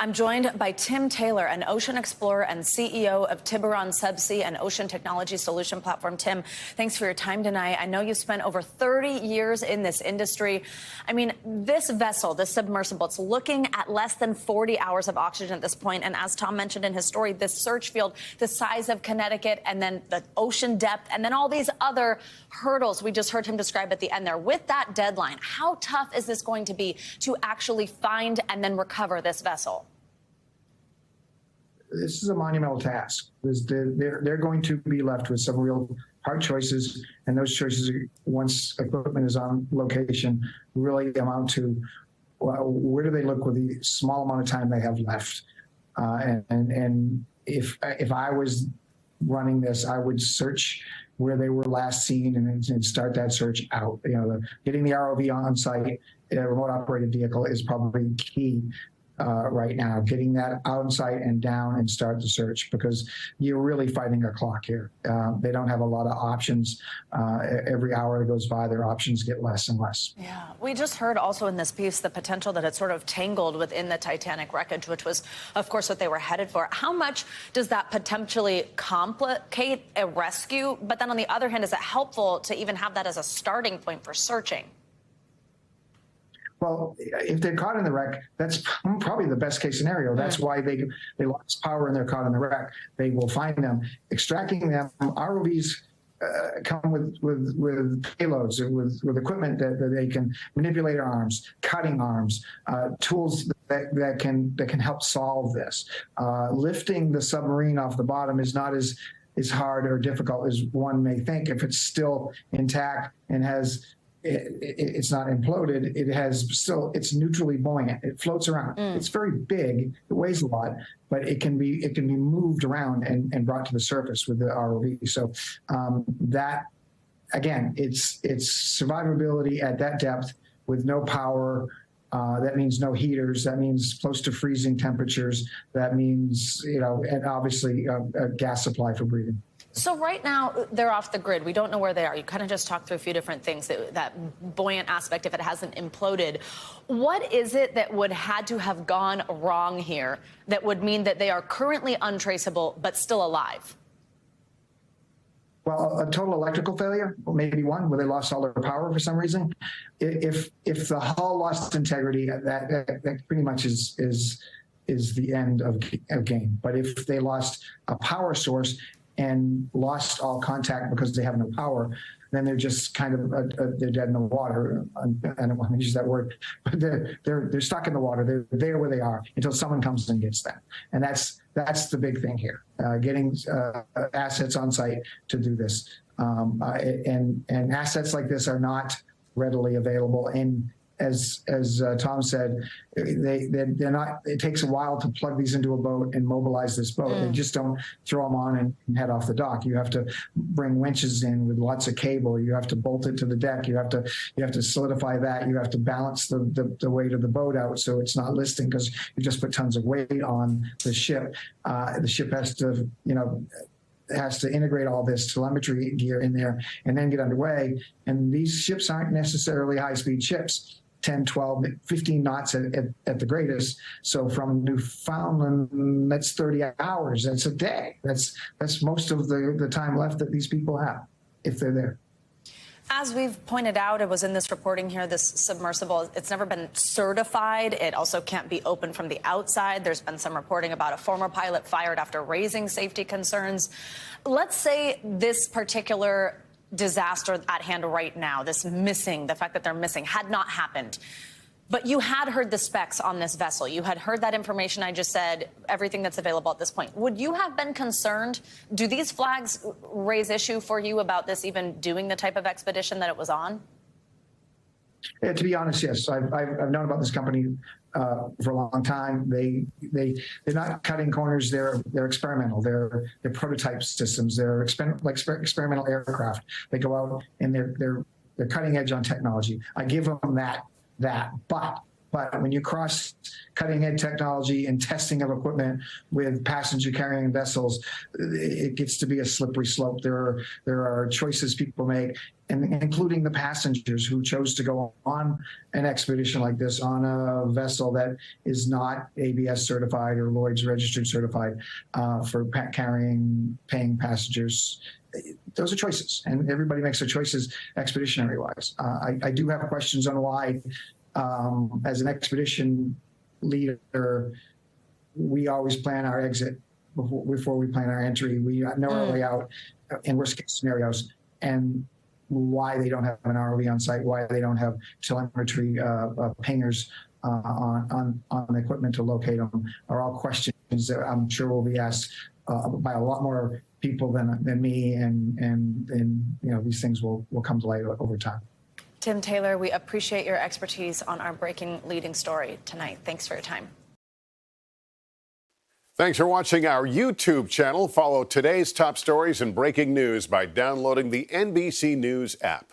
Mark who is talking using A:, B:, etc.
A: I'm joined by Tim Taylor, an ocean explorer and CEO of Tiburon Subsea, an ocean technology solution platform. Tim, thanks for your time tonight. I know you've spent over 30 years in this industry. I mean, this vessel, this submersible, it's looking at less than 40 hours of oxygen at this point. And as Tom mentioned in his story, this search field, the size of Connecticut, and then the ocean depth, and then all these other hurdles we just heard him describe at the end there. With that deadline, how tough is this going to be to actually find and then recover this vessel?
B: This is a monumental task. They're going to be left with some real hard choices, and those choices, once equipment is on location, really amount to, well, where do they look with the small amount of time they have left? And if I was running this, I would search where they were last seen and start that search out. You know, getting the ROV on site, a remote operated vehicle, is probably key. Right now, getting that on site and down and start the search, because you're really fighting a clock here. They don't have a lot of options. Every hour that goes by, their options get less and less.
A: Yeah, we just heard also in this piece the potential that it's sort of tangled within the Titanic wreckage, which was, of course, what they were headed for. How much does that potentially complicate a rescue? But then on the other hand, is it helpful to even have that as a starting point for searching?
B: Well, if they're caught in the wreck, that's probably the best case scenario. That's why they lost power and they're caught in the wreck. They will find them. Extracting them, ROVs come with payloads, with equipment that they can manipulate arms, cutting arms, tools that can help solve this. Lifting the submarine off the bottom is not as hard or difficult as one may think. If it's still intact and it's not imploded, it's neutrally buoyant. It floats around. It's very big. It weighs a lot, but it can be moved around and brought to the surface with the ROV. So that, again, it's survivability at that depth with no power. That means no heaters. That means close to freezing temperatures. That means, and obviously a gas supply for breathing.
A: So right now, they're off the grid. We don't know where they are. You kind of just talked through a few different things, that buoyant aspect, if it hasn't imploded. What is it that would had to have gone wrong here that would mean that they are currently untraceable but still alive?
B: Well, a total electrical failure, maybe one, where they lost all their power for some reason. If the hull lost integrity, that pretty much is the end of game. But if they lost a power source and lost all contact because they have no power, then they're just kind of they're dead in the water. I don't want to use that word, but they're stuck in the water. They're there where they are until someone comes and gets them, and that's the big thing here. Getting assets on site to do this, and assets like this are not readily available. And as Tom said, they're not. It takes a while to plug these into a boat and mobilize this boat. They just don't throw them on and head off the dock. You have to bring winches in with lots of cable. You have to bolt it to the deck. You have to solidify that. You have to balance the weight of the boat out so it's not listing, because you just put tons of weight on the ship. The ship has to integrate all this telemetry gear in there and then get underway. And these ships aren't necessarily high-speed ships. 10, 12, 15 knots at the greatest. So from Newfoundland, that's 30 hours. That's a day. That's most of the time left that these people have, if they're there.
A: As we've pointed out, it was in this reporting here, this submersible, it's never been certified. It also can't be opened from the outside. There's been some reporting about a former pilot fired after raising safety concerns. Let's say this particular disaster at hand right now, the fact that they're missing, had not happened. But you had heard the specs on this vessel. You had heard that information I just said, everything that's available at this point. Would you have been concerned? Do these flags raise issue for you about this even doing the type of expedition that it was on?
B: Yeah, to be honest, yes. I've known about this company for a long time. They're not cutting corners. They're experimental. They're prototype systems. They're experimental aircraft. They go out and they're cutting edge on technology. I give them that. But But when you cross cutting-edge technology and testing of equipment with passenger-carrying vessels, it gets to be a slippery slope. There are choices people make, and including the passengers who chose to go on an expedition like this on a vessel that is not ABS certified or Lloyd's registered certified for paying passengers. Those are choices, and everybody makes their choices expeditionary-wise. I do have questions on why, as an expedition leader, we always plan our exit before we plan our entry. We know our way out in worst-case scenarios, and why they don't have an ROV on site, why they don't have telemetry pingers on the equipment to locate them, are all questions that I'm sure will be asked by a lot more people than me, and these things will come to light over time.
A: Tim Taylor, we appreciate your expertise on our breaking leading story tonight. Thanks for your time.
C: Thanks for watching our YouTube channel. Follow today's top stories and breaking news by downloading the NBC News app.